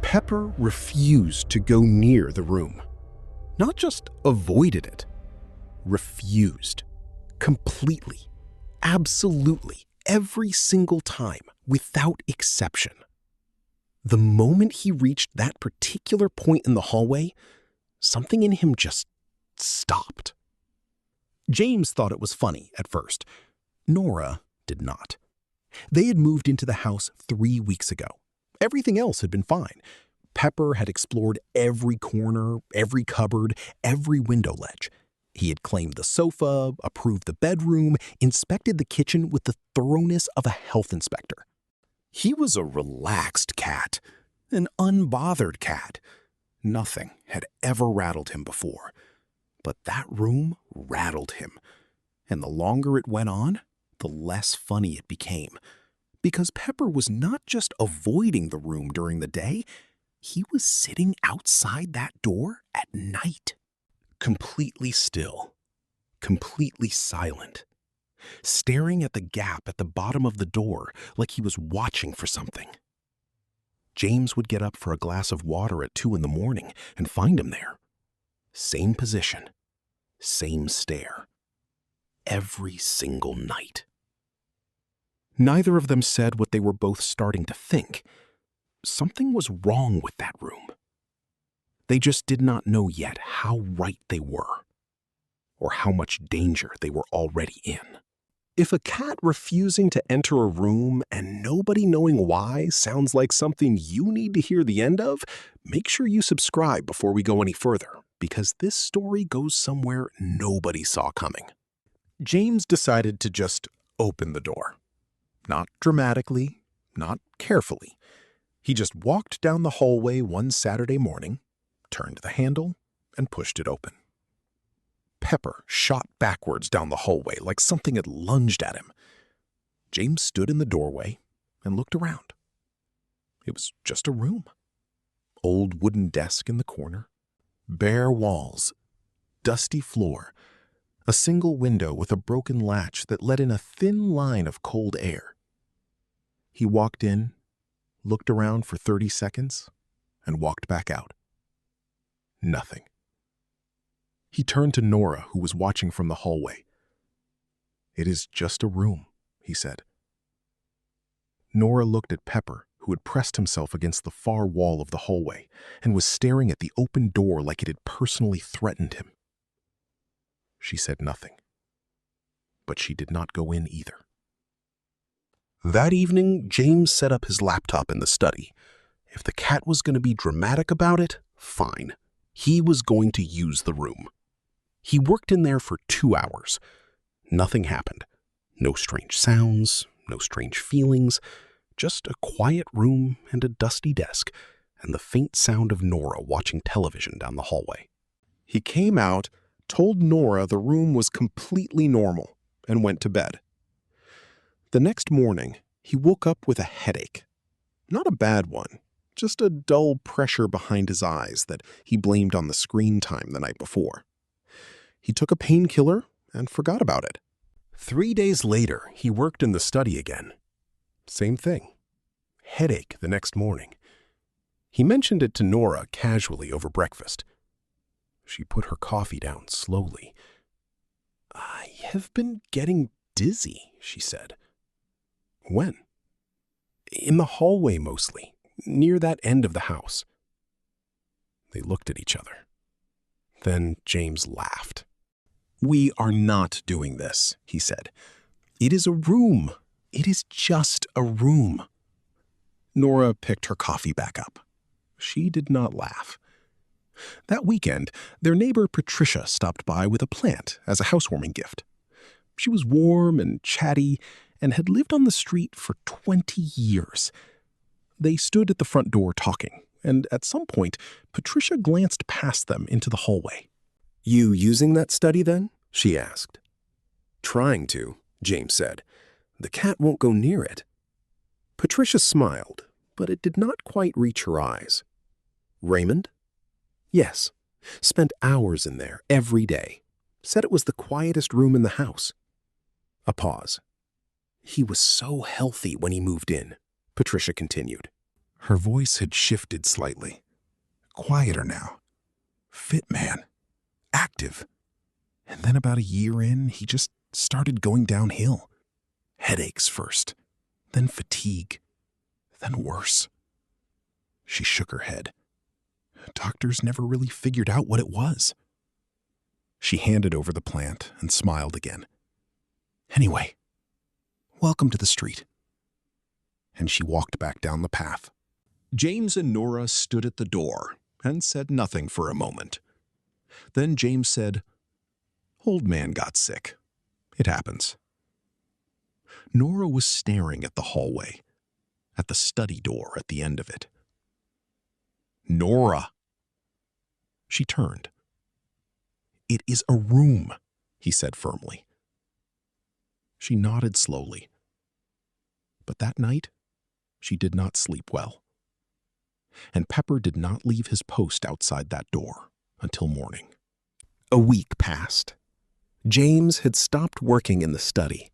Pepper refused to go near the room. Not just avoided it, refused. Completely. Absolutely. Every single time, without exception. The moment he reached that particular point in the hallway, something in him just stopped. James thought it was funny at first. Nora did not. They had moved into the house 3 weeks ago. Everything else had been fine. Pepper had explored every corner, every cupboard, every window ledge. He had claimed the sofa, approved the bedroom, inspected the kitchen with the thoroughness of a health inspector. He was a relaxed cat, an unbothered cat. Nothing had ever rattled him before. But that room rattled him. And the longer it went on, the less funny it became. Because Pepper was not just avoiding the room during the day, he was sitting outside that door at night. Completely still, completely silent, staring at the gap at the bottom of the door like he was watching for something. James would get up for a glass of water at 2 in the morning and find him there. Same position, same stare. Every single night. Neither of them said what they were both starting to think. Something was wrong with that room. They just did not know yet how right they were, or how much danger they were already in. If a cat refusing to enter a room and nobody knowing why sounds like something you need to hear the end of, make sure you subscribe before we go any further, because this story goes somewhere nobody saw coming. James decided to just open the door. Not dramatically, not carefully. He just walked down the hallway one Saturday morning, turned the handle, and pushed it open. Pepper shot backwards down the hallway like something had lunged at him. James stood in the doorway and looked around. It was just a room. Old wooden desk in the corner, bare walls, dusty floor, a single window with a broken latch that let in a thin line of cold air. He walked in, looked around for 30 seconds, and walked back out. Nothing. He turned to Nora, who was watching from the hallway. "It is just a room," he said. Nora looked at Pepper, who had pressed himself against the far wall of the hallway and was staring at the open door like it had personally threatened him. She said nothing, but she did not go in either. That evening, James set up his laptop in the study. If the cat was going to be dramatic about it, fine. He was going to use the room. He worked in there for 2 hours. Nothing happened. No strange sounds, no strange feelings, just a quiet room and a dusty desk, and the faint sound of Nora watching television down the hallway. He came out, told Nora the room was completely normal, and went to bed. The next morning, he woke up with a headache. Not a bad one, just a dull pressure behind his eyes that he blamed on the screen time the night before. He took a painkiller and forgot about it. 3 days later, he worked in the study again. Same thing. Headache the next morning. He mentioned it to Nora casually over breakfast. She put her coffee down slowly. "I have been getting dizzy," she said. "When?" "In the hallway mostly, near that end of the house." They looked at each other. Then James laughed. "We are not doing this," he said. "It is a room. It is just a room." Nora picked her coffee back up. She did not laugh. That weekend, their neighbor Patricia stopped by with a plant as a housewarming gift. She was warm and chatty and had lived on the street for 20 years. They stood at the front door talking, and at some point, Patricia glanced past them into the hallway. "You using that study then?" she asked. "Trying to," James said. "The cat won't go near it." Patricia smiled, but it did not quite reach her eyes. "Raymond?" "Yes. Spent hours in there every day. Said it was the quietest room in the house." A pause. "He was so healthy when he moved in," Patricia continued. Her voice had shifted slightly. Quieter now. Fit man. Active. And then about a year in, he just started going downhill. Headaches first, then fatigue, then worse. She shook her head. Doctors never really figured out what it was. She handed over the plant and smiled again. Anyway, welcome to the street. And she walked back down the path. James and Nora stood at the door and said nothing for a moment. Then James said, "Old man got sick. It happens." Nora was staring at the hallway, at the study door at the end of it. "Nora!" She turned. "It is a room," he said firmly. She nodded slowly. But that night, she did not sleep well. And Pepper did not leave his post outside that door until morning. A week passed. James had stopped working in the study.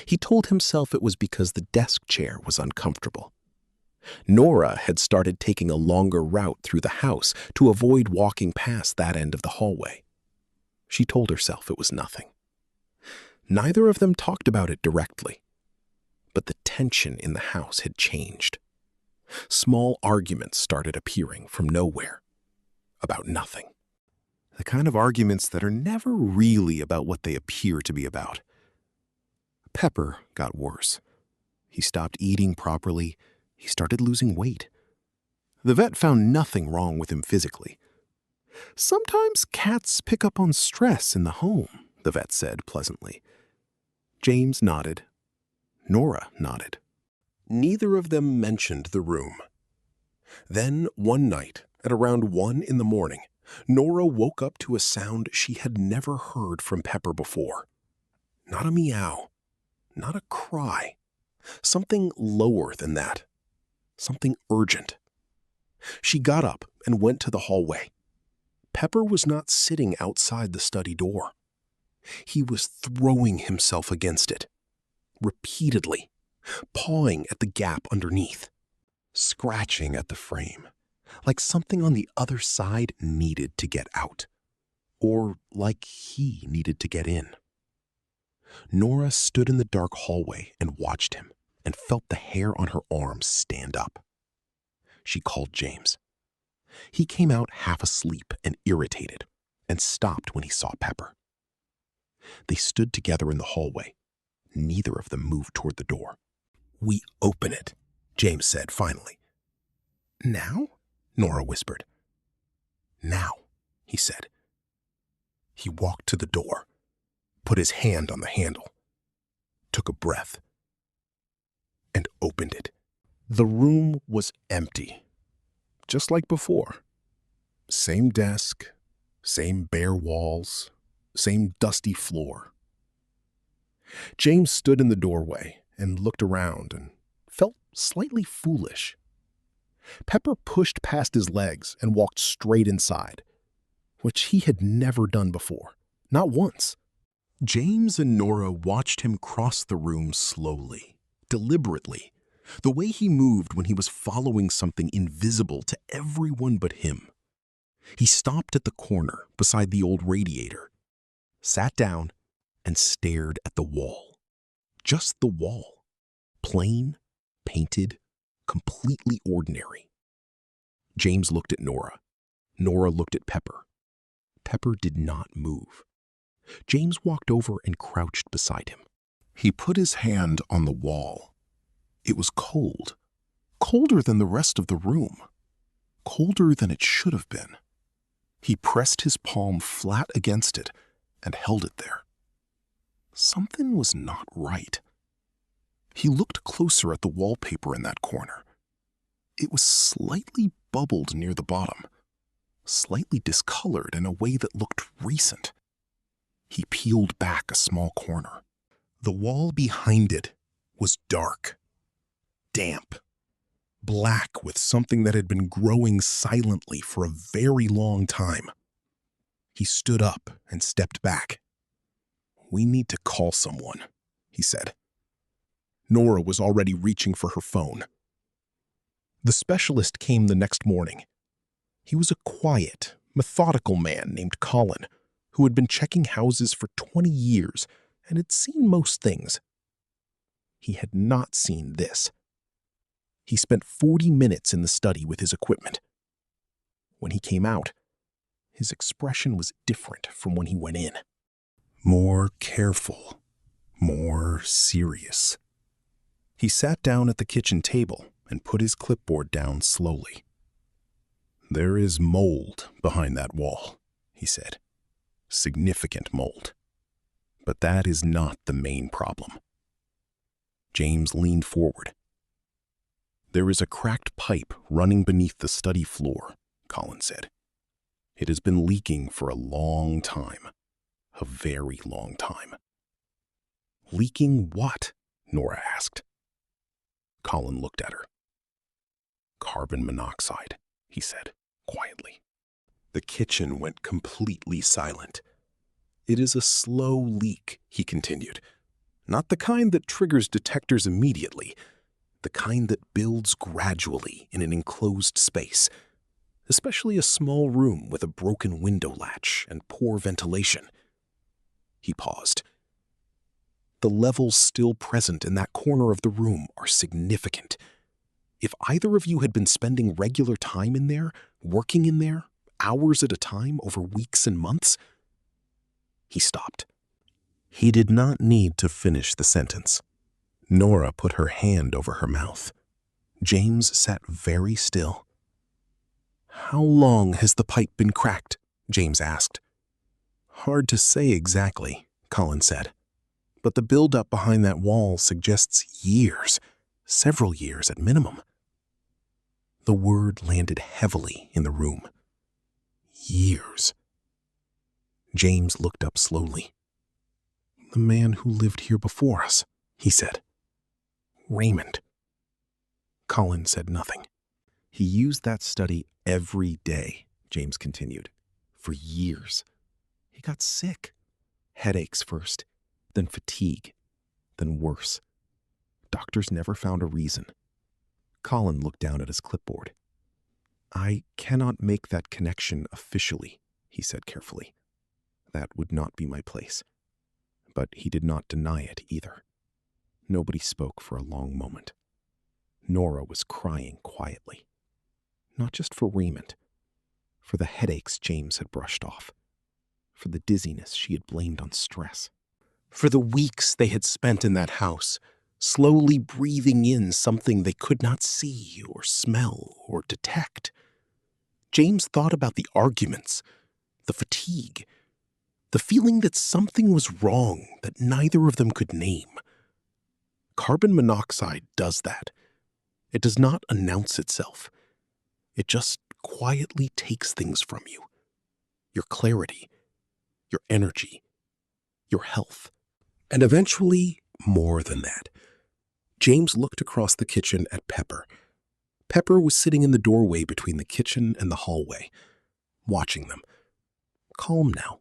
He told himself it was because the desk chair was uncomfortable. Nora had started taking a longer route through the house to avoid walking past that end of the hallway. She told herself it was nothing. Neither of them talked about it directly, but the tension in the house had changed. Small arguments started appearing from nowhere, about nothing. The kind of arguments that are never really about what they appear to be about. Pepper got worse. He stopped eating properly. He started losing weight. The vet found nothing wrong with him physically. "Sometimes cats pick up on stress in the home," the vet said pleasantly. James nodded. Nora nodded. Neither of them mentioned the room. Then, one night, at around 1 in the morning, Nora woke up to a sound she had never heard from Pepper before. Not a meow, not a cry. Something lower than that. Something urgent. She got up and went to the hallway. Pepper was not sitting outside the study door. He was throwing himself against it, repeatedly, pawing at the gap underneath, scratching at the frame, like something on the other side needed to get out, or like he needed to get in. Nora stood in the dark hallway and watched him and felt the hair on her arms stand up. She called James. He came out half asleep and irritated and stopped when he saw Pepper. They stood together in the hallway. Neither of them moved toward the door. "We open it," James said finally. "Now?" Nora whispered. "Now," he said. He walked to the door, put his hand on the handle, took a breath, and opened it. The room was empty, just like before. Same desk, same bare walls, same dusty floor. James stood in the doorway and looked around and felt slightly foolish. Pepper pushed past his legs and walked straight inside, which he had never done before, not once. James and Nora watched him cross the room slowly, deliberately, the way he moved when he was following something invisible to everyone but him. He stopped at the corner beside the old radiator, sat down, and stared at the wall. Just the wall. Plain, painted, completely ordinary. James looked at Nora. Nora looked at Pepper. Pepper did not move. James walked over and crouched beside him. He put his hand on the wall. It was cold. Colder than the rest of the room. Colder than it should have been. He pressed his palm flat against it and held it there. Something was not right. He looked closer at the wallpaper in that corner. It was slightly bubbled near the bottom, slightly discolored in a way that looked recent. He peeled back a small corner. The wall behind it was dark, damp, black with something that had been growing silently for a very long time. He stood up and stepped back. "We need to call someone," he said. Nora was already reaching for her phone. The specialist came the next morning. He was a quiet, methodical man named Colin, who had been checking houses for 20 years and had seen most things. He had not seen this. He spent 40 minutes in the study with his equipment. When he came out, his expression was different from when he went in. More careful, more serious. He sat down at the kitchen table and put his clipboard down slowly. "There is mold behind that wall," he said. "Significant mold. But that is not the main problem." James leaned forward. "There is a cracked pipe running beneath the study floor," Colin said. "It has been leaking for a long time. A very long time." "Leaking what?" Nora asked. Colin looked at her. "Carbon monoxide," he said quietly. The kitchen went completely silent. "It is a slow leak," he continued. "Not the kind that triggers detectors immediately. The kind that builds gradually in an enclosed space, especially a small room with a broken window latch and poor ventilation." He paused. "The levels still present in that corner of the room are significant. If either of you had been spending regular time in there, working in there, hours at a time over weeks and months..." He stopped. He did not need to finish the sentence. Nora put her hand over her mouth. James sat very still. "How long has the pipe been cracked?" James asked. "Hard to say exactly," Colin said. "But the buildup behind that wall suggests years, several years at minimum." The word landed heavily in the room. Years. James looked up slowly. "The man who lived here before us," he said. "Raymond." Colin said nothing. "He used that study every day," James continued, "for years. He got sick. Headaches first, then fatigue, then worse. Doctors never found a reason." Colin looked down at his clipboard. "I cannot make that connection officially," he said carefully. "That would not be my place." But he did not deny it either. Nobody spoke for a long moment. Nora was crying quietly. Not just for Raymond, for the headaches James had brushed off, for the dizziness she had blamed on stress, for the weeks they had spent in that house, slowly breathing in something they could not see or smell or detect. James thought about the arguments, the fatigue, the feeling that something was wrong that neither of them could name. Carbon monoxide does that. It does not announce itself. It just quietly takes things from you. Your clarity, your energy, your health, and eventually more than that. James looked across the kitchen at Pepper. Pepper was sitting in the doorway between the kitchen and the hallway, watching them. Calm now.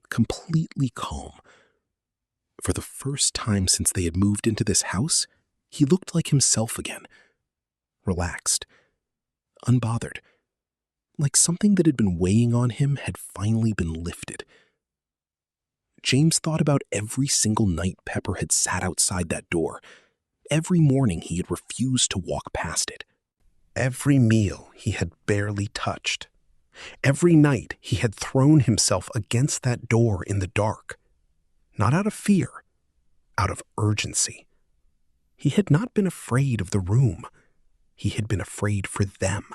Completely calm. For the first time since they had moved into this house, he looked like himself again. Relaxed. Unbothered. Like something that had been weighing on him had finally been lifted. James thought about every single night Pepper had sat outside that door. Every morning he had refused to walk past it. Every meal he had barely touched. Every night he had thrown himself against that door in the dark. Not out of fear, out of urgency. He had not been afraid of the room. He had been afraid for them.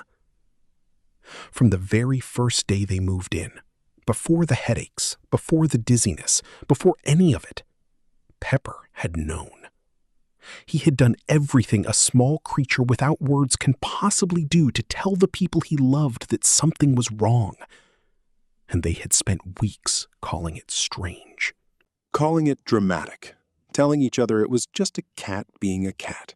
From the very first day they moved in, before the headaches, before the dizziness, before any of it, Pepper had known. He had done everything a small creature without words can possibly do to tell the people he loved that something was wrong. And they had spent weeks calling it strange. Calling it dramatic, telling each other it was just a cat being a cat.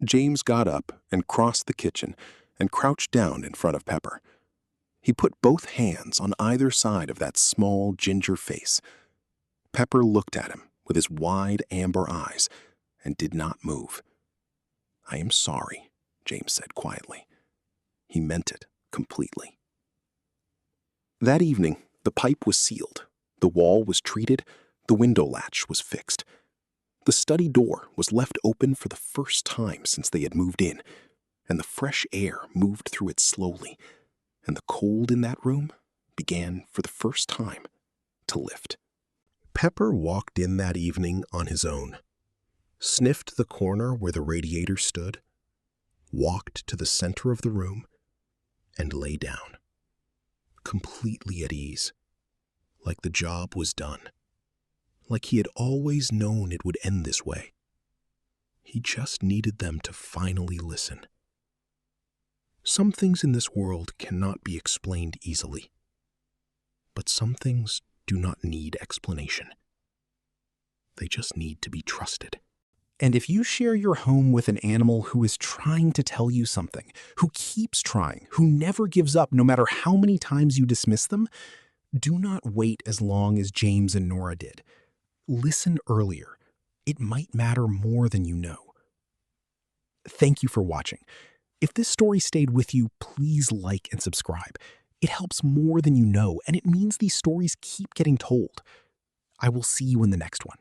James got up and crossed the kitchen and crouched down in front of Pepper. He put both hands on either side of that small ginger face. Pepper looked at him with his wide amber eyes and did not move. "I am sorry," James said quietly. He meant it completely. That evening, the pipe was sealed, the wall was treated, the window latch was fixed. The study door was left open for the first time since they had moved in, and the fresh air moved through it slowly, and the cold in that room began for the first time to lift. Pepper walked in that evening on his own, sniffed the corner where the radiator stood, walked to the center of the room, and lay down, completely at ease, like the job was done, like he had always known it would end this way. He just needed them to finally listen. Some things in this world cannot be explained easily, but some things do not need explanation. They just need to be trusted. And if you share your home with an animal who is trying to tell you something, who keeps trying, who never gives up no matter how many times you dismiss them, do not wait as long as James and Nora did. Listen earlier. It might matter more than you know. Thank you for watching. If this story stayed with you, please like and subscribe. It helps more than you know, and it means these stories keep getting told. I will see you in the next one.